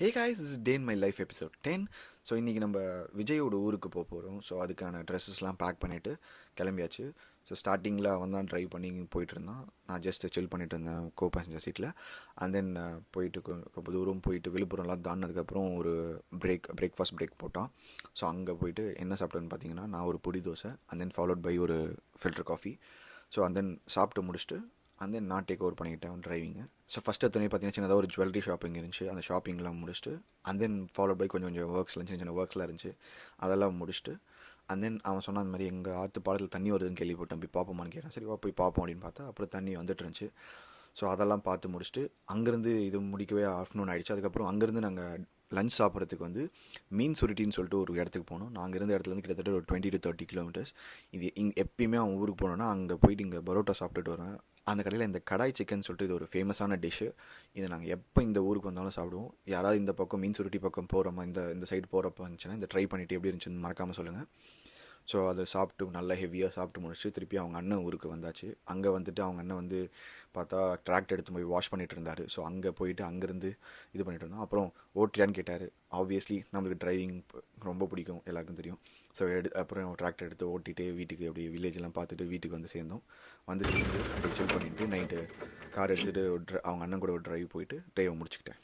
Hey guys is day in my life episode 10. So இன்றைக்கி நம்ம விஜயோட ஊருக்கு போக போகிறோம். ஸோ அதுக்கான ட்ரெஸ்ஸஸ்லாம் பேக் பண்ணிவிட்டு கிளம்பியாச்சு. ஸோ ஸ்டார்டிங்கில் அவன் தான் ட்ரைவ் பண்ணி போயிட்டு இருந்தான். நான் ஜஸ்ட் சில் பண்ணிட்டு இருந்தேன் கோ பேசஞ்சர் சீட்டில். அண்ட் தென் போயிட்டு ரொம்ப தூரம் போயிட்டு விழுப்புரம்லாம் தாண்டினதுக்கப்புறம் ஒரு பிரேக்ஃபாஸ்ட் பிரேக் போட்டான். ஸோ அங்கே போயிட்டு என்ன சாப்பிட்டேன்னு பார்த்தீங்கன்னா, நான் ஒரு பொடி dosa and then followed by ஒரு filter coffee. So and then சாப்பிட்டு முடிச்சுட்டு அண்ட் தென் நான் டேக் ஓவர் பண்ணிக்கிட்டேன் டிரைவிங்கு. ஸோ ஃபஸ்ட்டு எத்தனை பார்த்தீங்கன்னா சின்னதாக ஒரு ஜுவல்லரி ஷாப்பிங் இருந்துச்சு. அந்த ஷாப்பிங்லாம் முடிச்சுட்டு அண்ட் தென் ஃபாலோ பை கொஞ்சம் கொஞ்சம் ஒர்க்ஸ்லாம் சின்ன சின்ன ஒர்க்ஸ்லாம் இருந்துச்சு. அதெல்லாம் முடிச்சுட்டு அண்ட் தென் அவன் சொன்ன அந்த மாதிரி எங்கள் ஆற்று பாலத்தில் தண்ணி வருதுன்னு கேள்விப்பட்டேன், போய் பார்ப்போமான்னு கேட்டேன். சரி வா போய் பார்ப்போம் அப்படின்னு பார்த்தா அப்புறம் தண்ணி வந்துட்டு இருந்துச்சு. ஸோ அதெல்லாம் பார்த்து முடிச்சுட்டு அங்கேருந்து இது முடிக்கவே ஆஃப்டர்நூன் ஆகிடுச்சு. அதுக்கப்புறம் அங்கேருந்து நாங்கள் லஞ்ச் சாப்பிட்றதுக்கு வந்து மீன் சுருட்டின்னு சொல்லிட்டு ஒரு இடத்துக்கு போனோம். நாங்கள் இருந்த இடத்துலேருந்து கிட்டத்தட்ட ஒரு 20 to 30 கிலோமீட்டர்ஸ். இது எப்பயுமே அவன் ஊருக்கு போனோன்னா அங்கே போயிட்டு இங்கே பரோட்டா சாப்பிட்டுட்டு வருவேன். அந்த கடையில் இந்த கடாய் சிக்கன் சொல்லிட்டு இது ஒரு ஃபேமஸான டிஷ்ஷு. இதை நாங்கள் எப்போ இந்த ஊருக்கு வந்தாலும் சாப்பிடுவோம். யாராவது இந்த பக்கம் மீன் சுருட்டி பக்கம் போகிறோமா, இந்த சைடு போகிறப்ப இருந்துச்சுன்னா இந்த ட்ரை பண்ணிவிட்டு எப்படி இருந்துச்சுன்னு மறக்காமல் சொல்லுங்கள். ஸோ அதை சாப்பிட்டு நல்லா ஹெவியாக சாப்பிட்டு முடிச்சு திருப்பி அவங்க அண்ணன் ஊருக்கு வந்தாச்சு. அங்கே வந்துட்டு அவங்க அண்ணன் வந்து பார்த்தா ட்ராக்ட் எடுத்து போய் வாஷ் பண்ணிட்டு இருந்தார். ஸோ அங்கே போயிட்டு அங்கேருந்து இது பண்ணிட்டு இருந்தோம். அப்புறம் ஓட்டியான்னு கேட்டார். ஆப்வியஸ்லி நம்மளுக்கு டிரைவிங் ரொம்ப பிடிக்கும், எல்லாருக்கும் தெரியும். ஸோ அப்புறம் ட்ராக்டர் எடுத்து ஓட்டிகிட்டு வீட்டுக்கு அப்படியே வில்லேஜெலாம் பார்த்துட்டு வீட்டுக்கு வந்து சேர்ந்தோம். வந்து சேர்ந்து அப்படியே சில் பண்ணிவிட்டு நைட்டு கார் எடுத்துகிட்டு அவங்க அண்ணன் கூட ஒரு ட்ரைவ் போயிட்டு ட்ரைவை முடிச்சுக்கிட்டேன்.